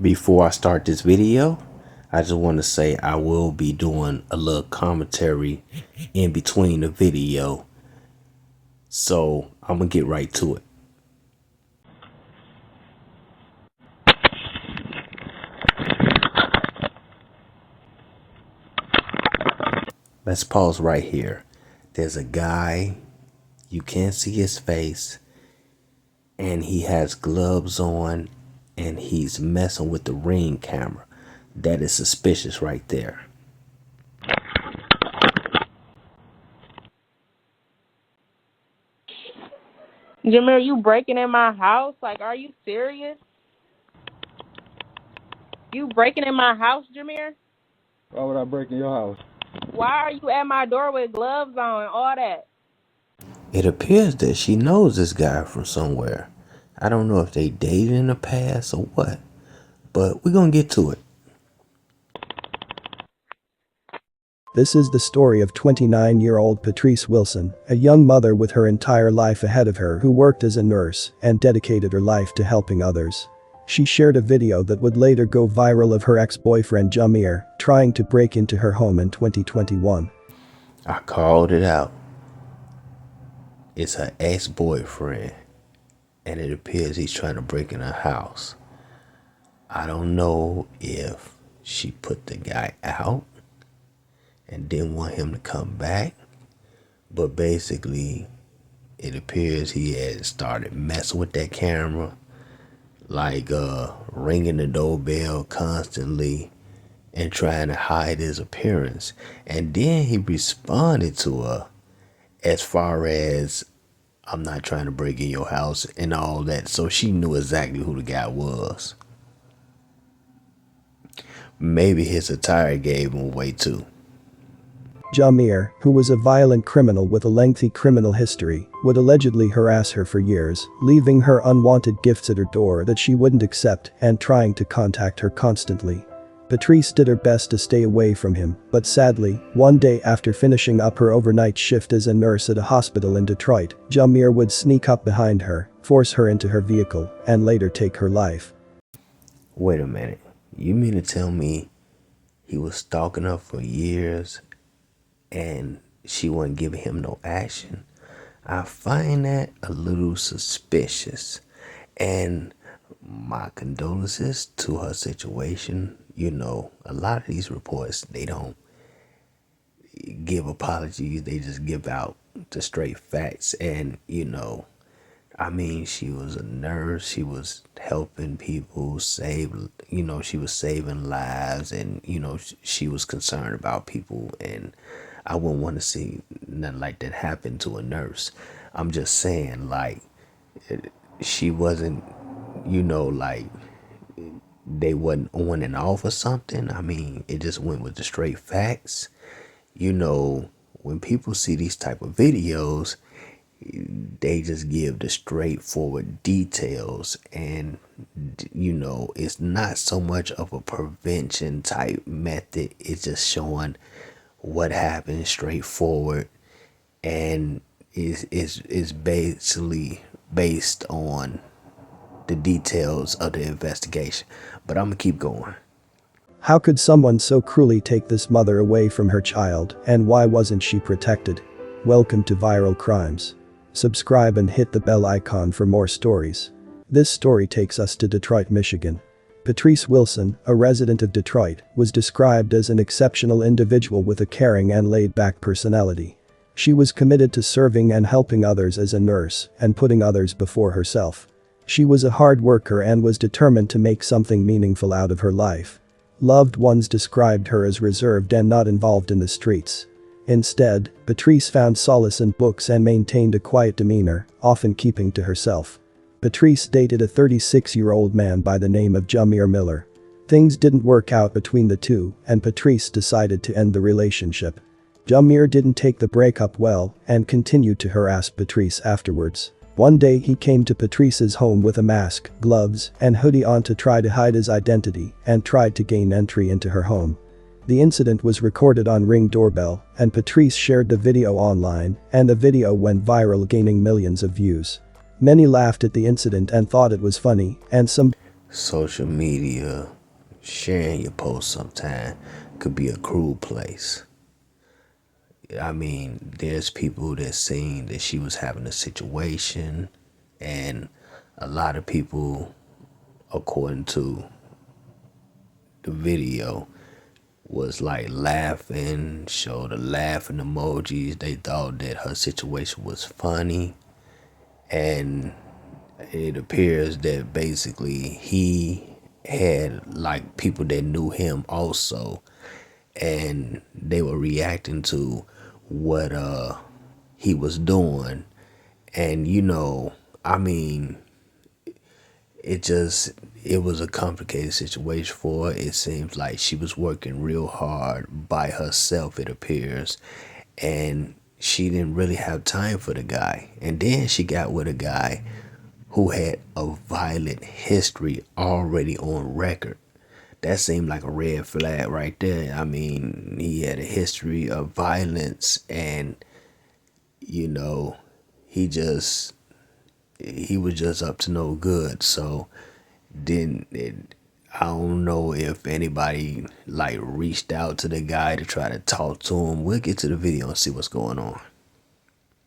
Before I start this video, I just want to say I will be doing a little commentary in between the video. So I'm going to get right to it. Let's pause right here. There's a guy, you can't see his face, and he has gloves on, and he's messing with the Ring camera. That is suspicious right there. Jameer, you breaking in my house? Like, are you serious? You breaking in my house, Jameer? Why would I break in your house? Why are you at my door with gloves on and all that? It appears that she knows this guy from somewhere. I don't know if they dated in the past or what, but we're gonna get to it. This is the story of 29-year-old Patrice Wilson, a young mother with her entire life ahead of her who worked as a nurse and dedicated her life to helping others. She shared a video that would later go viral of her ex-boyfriend Jameer trying to break into her home in 2021. I called it out. It's her ex-boyfriend, and it appears he's trying to break in her house. I don't know if she put the guy out and didn't want him to come back, but basically it appears he had started messing with that camera, like ringing the doorbell constantly and trying to hide his appearance. And then he responded to her as far as, I'm not trying to break in your house and all that. So she knew exactly who the guy was. Maybe his attire gave him away too. Jameer, who was a violent criminal with a lengthy criminal history, would allegedly harass her for years, leaving her unwanted gifts at her door that she wouldn't accept and trying to contact her constantly. Patrice did her best to stay away from him, but sadly, one day after finishing up her overnight shift as a nurse at a hospital in Detroit, Jameer would sneak up behind her, force her into her vehicle, and later take her life. Wait a minute. You mean to tell me he was stalking her for years and she wasn't giving him no action? I find that a little suspicious. And my condolences to her situation. You know, a lot of these reports, they don't give apologies. They just give out the straight facts. And, you know, I mean, she was a nurse. She was helping people save, you know, she was saving lives, and, you know, she was concerned about people. And I wouldn't want to see nothing like that happen to a nurse. I'm just saying, like, she wasn't, you know, like, they wasn't on and off or something. I mean, it just went with the straight facts. You know, when people see these type of videos, they just give the straightforward details, and, you know, it's not so much of a prevention type method. It's just showing what happened straightforward, and is basically based on the details of the investigation. But I'm gonna keep going. How could someone so cruelly take this mother away from her child, and why wasn't she protected? Welcome to Viral Crimes. Subscribe and hit the bell icon for more stories. This story takes us to Detroit, Michigan. Patrice Wilson, a resident of Detroit, was described as an exceptional individual with a caring and laid-back personality. She was committed to serving and helping others as a nurse and putting others before herself. She was a hard worker and was determined to make something meaningful out of her life. Loved ones described her as reserved and not involved in the streets. Instead, Patrice found solace in books and maintained a quiet demeanor, often keeping to herself. Patrice dated a 36-year-old man by the name of Jameer Miller. Things didn't work out between the two, and Patrice decided to end the relationship. Jameer didn't take the breakup well and continued to harass Patrice afterwards. One day he came to Patrice's home with a mask, gloves, and hoodie on to try to hide his identity and tried to gain entry into her home. The incident was recorded on Ring doorbell, and Patrice shared the video online, and the video went viral, gaining millions of views. Many laughed at the incident and thought it was funny, and some social media, sharing your posts sometime could be a cruel place. I mean, there's people that seen that she was having a situation, and a lot of people, according to the video, was like laughing, showed the laughing emojis. They thought that her situation was funny, and it appears that basically he had like people that knew him also, and they were reacting to what he was doing. And I mean, it was a complicated situation for her. It seems like she was working real hard by herself, it appears, and she didn't really have time for the guy. And then she got with a guy who had a violent history already on record. That seemed like a red flag right there. I mean, he had a history of violence, and you know, he just he was just up to no good. So didn't it, I don't know if anybody like reached out to the guy to try to talk to him. We'll get to the video and see what's going on.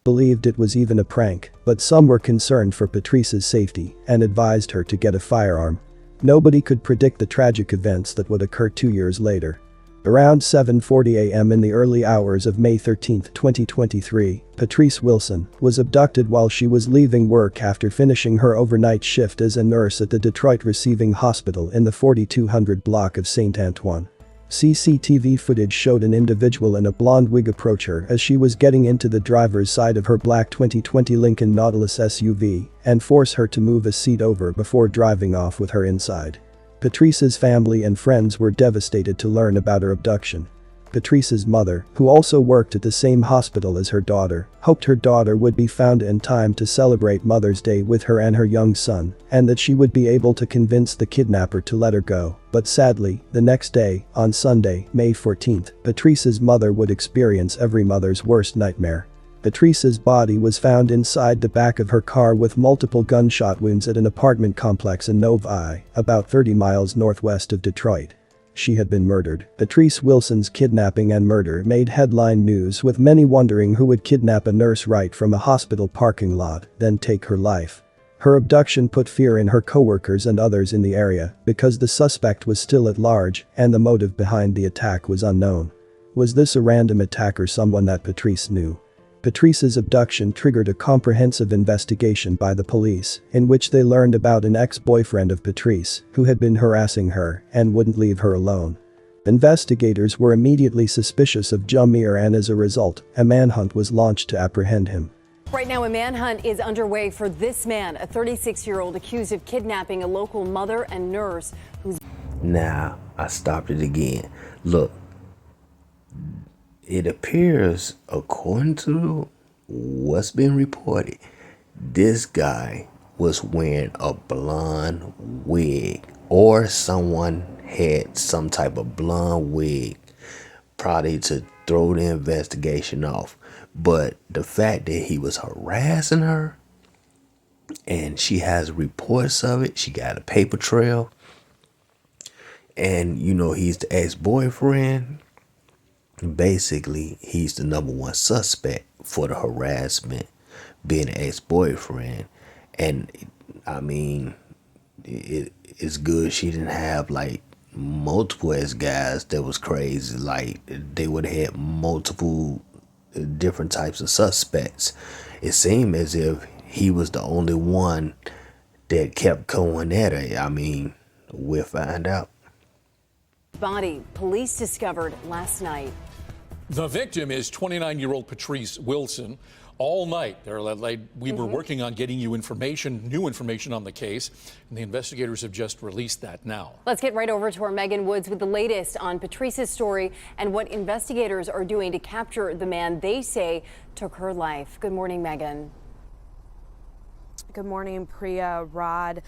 Believed it was even a prank, but some were concerned for Patrice's safety and advised her to get a firearm. Nobody could predict the tragic events that would occur 2 years later. Around 7:40 a.m. in the early hours of May 13, 2023, Patrice Wilson was abducted while she was leaving work after finishing her overnight shift as a nurse at the Detroit Receiving Hospital in the 4200 block of St. Antoine. CCTV footage showed an individual in a blonde wig approach her as she was getting into the driver's side of her black 2020 Lincoln Nautilus SUV and force her to move a seat over before driving off with her inside. Patrice's family and friends were devastated to learn about her abduction. Patrice's mother, who also worked at the same hospital as her daughter, hoped her daughter would be found in time to celebrate Mother's Day with her and her young son, and that she would be able to convince the kidnapper to let her go. But sadly, the next day, on Sunday, May 14th, Patrice's mother would experience every mother's worst nightmare. Patrice's body was found inside the back of her car with multiple gunshot wounds at an apartment complex in Novi, about 30 miles northwest of Detroit. She had been murdered. Patrice Wilson's kidnapping and murder made headline news, with many wondering who would kidnap a nurse right from a hospital parking lot, then take her life. Her abduction put fear in her coworkers and others in the area because the suspect was still at large and the motive behind the attack was unknown. Was this a random attack or someone that Patrice knew? Patrice's abduction triggered a comprehensive investigation by the police, in which they learned about an ex-boyfriend of Patrice who had been harassing her and wouldn't leave her alone. Investigators were immediately suspicious of Jamir, and as a result, a manhunt was launched to apprehend him. Right now, a manhunt is underway for this man, a 36-year-old accused of kidnapping a local mother and nurse who's... Now, I stopped it again. Look. It appears, according to what's been reported, this guy was wearing a blonde wig, or someone had some type of blonde wig, probably to throw the investigation off. But the fact that he was harassing her, and she has reports of it, she got a paper trail, and he's the ex-boyfriend. Basically, he's the number one suspect for the harassment, being an ex-boyfriend. And I mean, it's good she didn't have like multiple ex-guys that was crazy. Like, they would have had multiple different types of suspects. It seemed as if he was the only one that kept going at her. I mean, we'll find out. Body police discovered last night. The victim is 29-year-old Patrice Wilson. All night, we were working on getting you new information on the case, and the investigators have just released that now. Let's get right over to our Megan Woods with the latest on Patrice's story and what investigators are doing to capture the man they say took her life. Good morning, Megan. Good morning, Priya, Rod.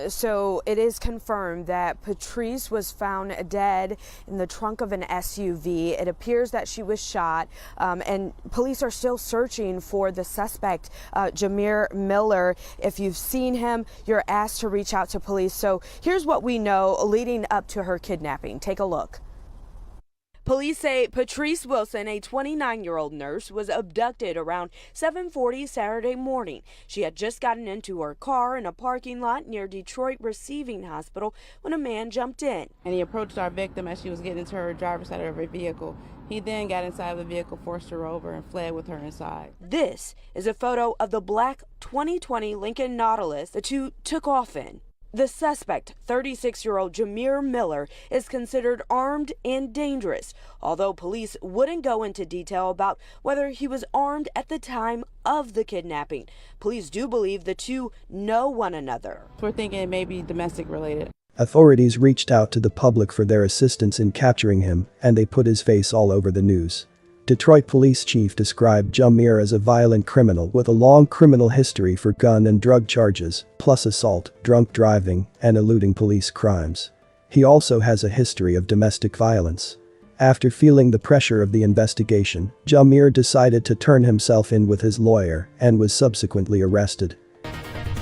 So it is confirmed that Patrice was found dead in the trunk of an SUV. It appears that she was shot, and police are still searching for the suspect, Jameer Miller. If you've seen him, you're asked to reach out to police. So here's what we know leading up to her kidnapping. Take a look. Police say Patrice Wilson, a 29-year-old nurse, was abducted around 7:40 Saturday morning. She had just gotten into her car in a parking lot near Detroit Receiving Hospital when a man jumped in. And he approached our victim as she was getting into her driver's side of her vehicle. He then got inside of the vehicle, forced her over, and fled with her inside. This is a photo of the black 2020 Lincoln Nautilus the two took off in. The suspect, 36-year-old Jameer Miller, is considered armed and dangerous, although police wouldn't go into detail about whether he was armed at the time of the kidnapping. Police do believe the two know one another. We're thinking it may be domestic related. Authorities reached out to the public for their assistance in capturing him, and they put his face all over the news. Detroit Police Chief described Jameer as a violent criminal with a long criminal history for gun and drug charges, plus assault, drunk driving, and eluding police crimes. He also has a history of domestic violence. After feeling the pressure of the investigation, Jameer decided to turn himself in with his lawyer and was subsequently arrested.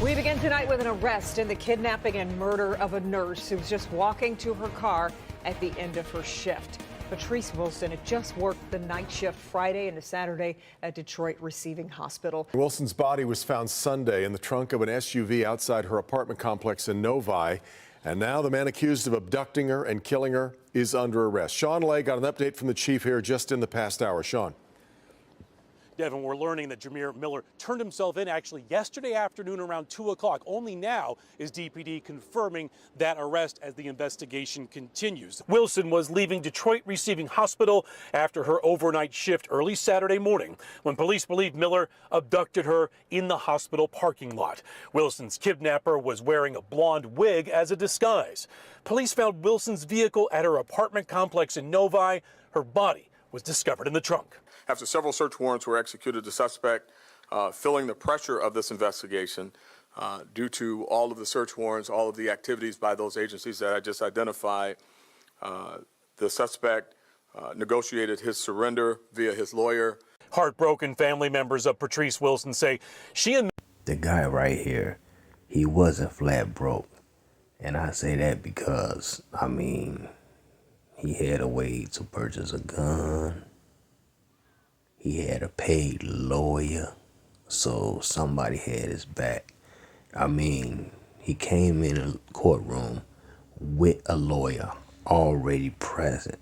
We begin tonight with an arrest in the kidnapping and murder of a nurse who was just walking to her car at the end of her shift. Patrice Wilson had just worked the night shift Friday into Saturday at Detroit Receiving Hospital. Wilson's body was found Sunday in the trunk of an SUV outside her apartment complex in Novi. And now the man accused of abducting her and killing her is under arrest. Sean Lay got an update from the chief here just in the past hour. Sean. Devin, we're learning that Jameer Miller turned himself in actually yesterday afternoon around 2 o'clock. Only now is DPD confirming that arrest as the investigation continues. Wilson was leaving Detroit Receiving Hospital after her overnight shift early Saturday morning when police believe Miller abducted her in the hospital parking lot. Wilson's kidnapper was wearing a blonde wig as a disguise. Police found Wilson's vehicle at her apartment complex in Novi. Her body was discovered in the trunk. After several search warrants were executed, the suspect, feeling the pressure of this investigation, due to all of the search warrants, all of the activities by those agencies that I just identified, the suspect negotiated his surrender via his lawyer. Heartbroken family members of Patrice Wilson say she and the guy right here, he wasn't flat broke. And I say that because, I mean, he had a way to purchase a gun. He had a paid lawyer, so somebody had his back. I mean, he came in a courtroom with a lawyer already present.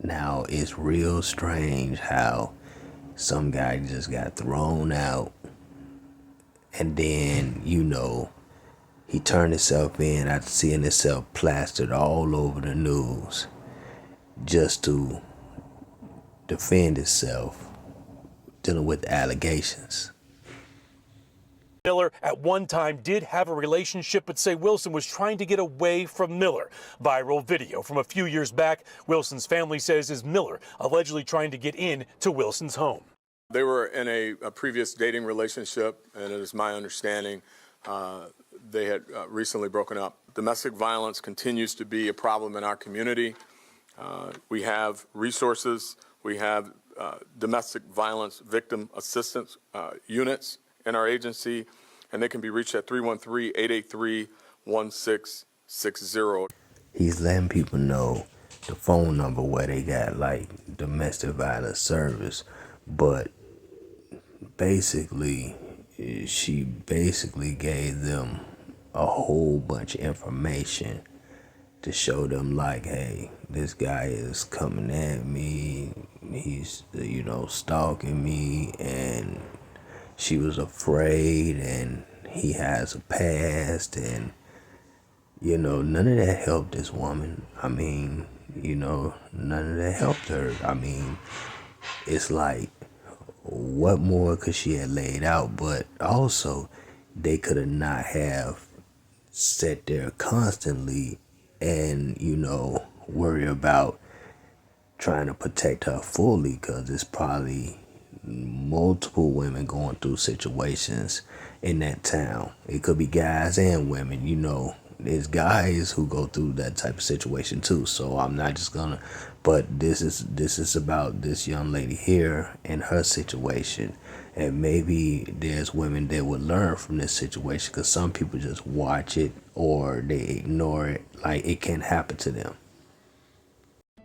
Now, it's real strange how some guy just got thrown out, and then, you know, he turned himself in after seeing himself plastered all over the news just to defend himself, dealing with allegations. Miller at one time did have a relationship, but say Wilson was trying to get away from Miller. Viral video from a few years back, Wilson's family says is Miller allegedly trying to get in to Wilson's home. They were in a previous dating relationship, and it is my understanding they had recently broken up. Domestic violence continues to be a problem in our community. We have resources. We have domestic violence victim assistance units in our agency, and they can be reached at 313-883-1660. He's letting people know the phone number where they got like domestic violence service, but basically, she basically gave them a whole bunch of information to show them like, hey, this guy is coming at me, he's, you know, stalking me, and she was afraid, and he has a past, and, you know, none of that helped this woman. I mean, you know, none of that helped her. I mean, it's like, what more could she have laid out? But also, they could have not have sat there constantly and, you know, worry about trying to protect her fully, because it's probably multiple women going through situations in that town. It could be guys and women, there's guys who go through that type of situation too. So I'm not just gonna, but this is about this young lady here and her situation. And maybe there's women that would learn from this situation, because some people just watch it or they ignore it like it can't happen to them.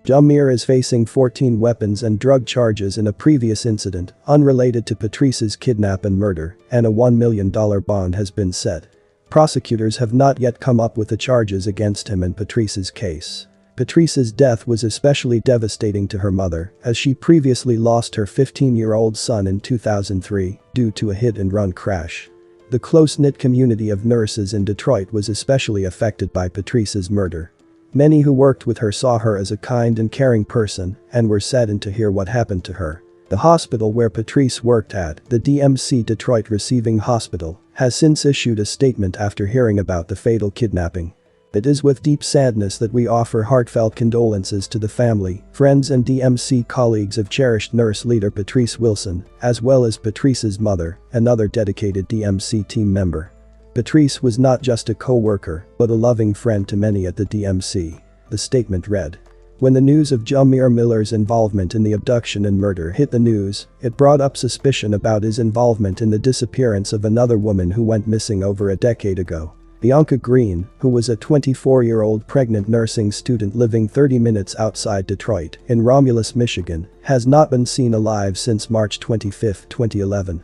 Jamir is facing 14 weapons and drug charges in a previous incident unrelated to Patrice's kidnap and murder, and a $1 million bond has been set. Prosecutors have not yet come up with the charges against him in Patrice's case. Patrice's death was especially devastating to her mother, as she previously lost her 15-year-old son in 2003 due to a hit-and-run crash. The close-knit community of nurses in Detroit was especially affected by Patrice's murder. Many who worked with her saw her as a kind and caring person and were saddened to hear what happened to her. The hospital where Patrice worked at, the DMC Detroit Receiving Hospital, has since issued a statement after hearing about the fatal kidnapping. It is with deep sadness that we offer heartfelt condolences to the family, friends and DMC colleagues of cherished nurse leader Patrice Wilson, as well as Patrice's mother, another dedicated DMC team member. Patrice was not just a co-worker, but a loving friend to many at the DMC. The statement read. When the news of Jamir Miller's involvement in the abduction and murder hit the news, it brought up suspicion about his involvement in the disappearance of another woman who went missing over a decade ago. Bianca Green, who was a 24-year-old pregnant nursing student living 30 minutes outside Detroit, in Romulus, Michigan, has not been seen alive since March 25, 2011.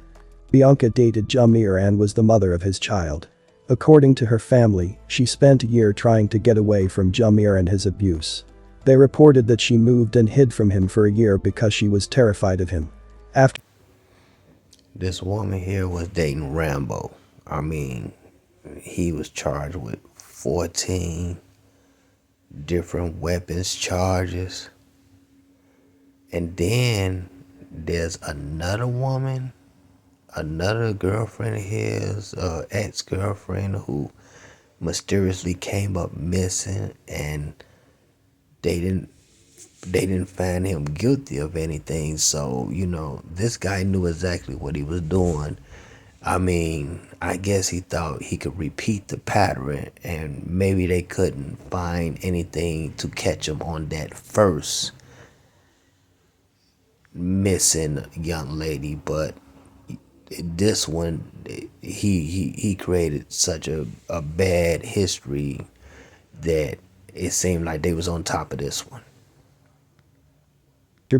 Bianca dated Jamir and was the mother of his child. According to her family, she spent a year trying to get away from Jamir and his abuse. They reported that she moved and hid from him for a year because she was terrified of him. After This woman here was dating Rambo. He was charged with 14 different weapons charges. And then there's another woman, another girlfriend of his, ex-girlfriend, who mysteriously came up missing, and they didn't find him guilty of anything. So, this guy knew exactly what he was doing. I guess he thought he could repeat the pattern, and maybe they couldn't find anything to catch him on that first missing young lady. But this one, he created such a bad history that it seemed like they was on top of this one.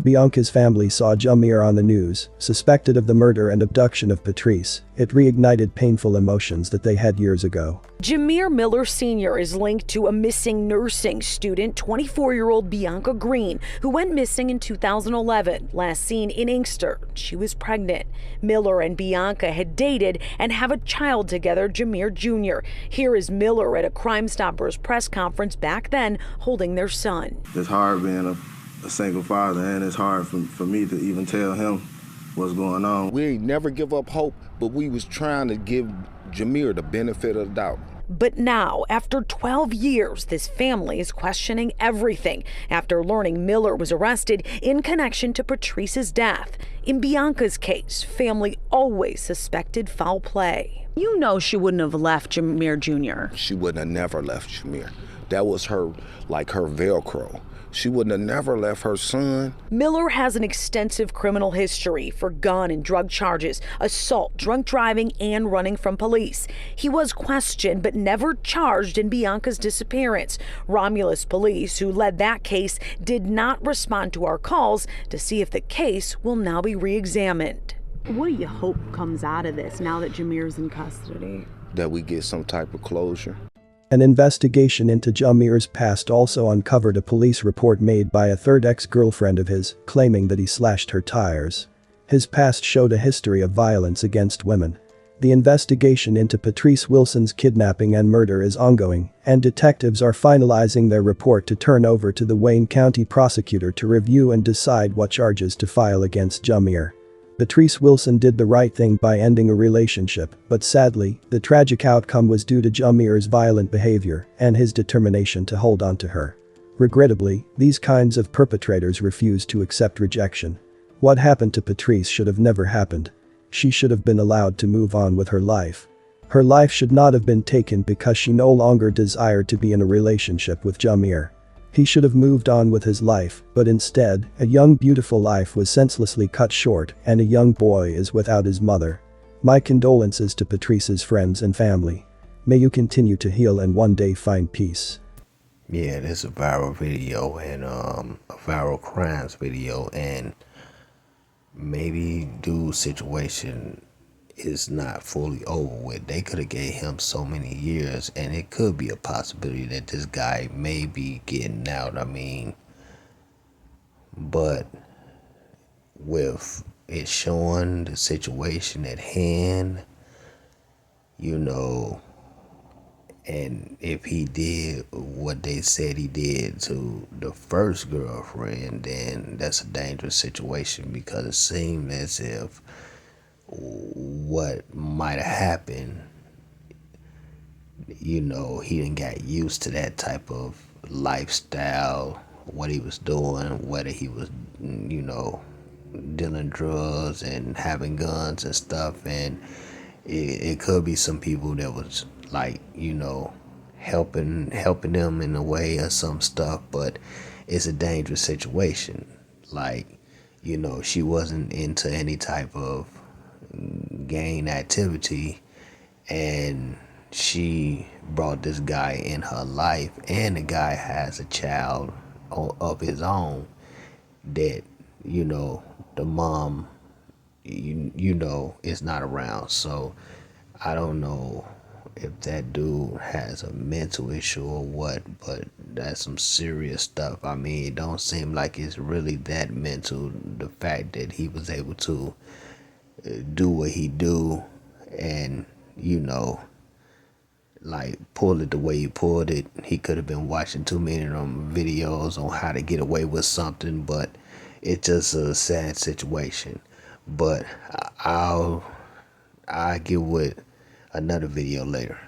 Bianca's family saw Jamir on the news, suspected of the murder and abduction of Patrice, it reignited painful emotions that they had years ago. Jamir Miller Sr. is linked to a missing nursing student, 24-year-old Bianca Green, who went missing in 2011, last seen in Inkster. She was pregnant. Miller and Bianca had dated and have a child together, Jamir Jr. Here is Miller at a Crime Stoppers press conference back then, holding their son. It's hard being a single father, and it's hard for me to even tell him what's going on. We ain't never give up hope, but we was trying to give Jamir the benefit of the doubt. But now, after 12 years, this family is questioning everything after learning Miller was arrested in connection to Patrice's death. In Bianca's case, family always suspected foul play. You know she wouldn't have left Jamir Jr. She wouldn't have never left Jamir. That was her Velcro. She wouldn't have never left her son. Miller has an extensive criminal history for gun and drug charges, assault, drunk driving, and running from police. He was questioned but never charged in Bianca's disappearance. Romulus police, who led that case, did not respond to our calls to see if the case will now be re-examined. What do you hope comes out of this now that Jamir's in custody? That we get some type of closure. An investigation into Jamir's past also uncovered a police report made by a third ex-girlfriend of his, claiming that he slashed her tires. His past showed a history of violence against women. The investigation into Patrice Wilson's kidnapping and murder is ongoing, and detectives are finalizing their report to turn over to the Wayne County prosecutor to review and decide what charges to file against Jamir. Patrice Wilson did the right thing by ending a relationship, but sadly, the tragic outcome was due to Jamir's violent behavior and his determination to hold on to her. Regrettably, these kinds of perpetrators refuse to accept rejection. What happened to Patrice should have never happened. She should have been allowed to move on with her life. Her life should not have been taken because she no longer desired to be in a relationship with Jamir. He should have moved on with his life, but instead, a young beautiful life was senselessly cut short and a young boy is without his mother. My condolences to Patrice's friends and family. May you continue to heal and one day find peace. Yeah, this is a viral video and a viral crimes video, and maybe dude's situation is not fully over with. They could have gave him so many years, and it could be a possibility that this guy may be getting out. I mean, but with it showing the situation at hand, you know, and if he did what they said he did to the first girlfriend, then that's a dangerous situation, because it seemed as if what might have happened, you know, he didn't got used to that type of lifestyle, what he was doing, whether he was, you know, dealing drugs and having guns and stuff. And it could be some people that was like, you know, helping them in a way or some stuff, but it's a dangerous situation. Like, you know, she wasn't into any type of gang activity, and she brought this guy in her life, and the guy has a child of his own that, you know, the mom, you know, is not around. So I don't know if that dude has a mental issue or what, but that's some serious stuff. I mean, it don't seem like it's really that mental, the fact that he was able to do what he do, and, you know, like pull it the way he pulled it. He could have been watching too many of them videos on how to get away with something, but it's just a sad situation. But I'll get with another video later.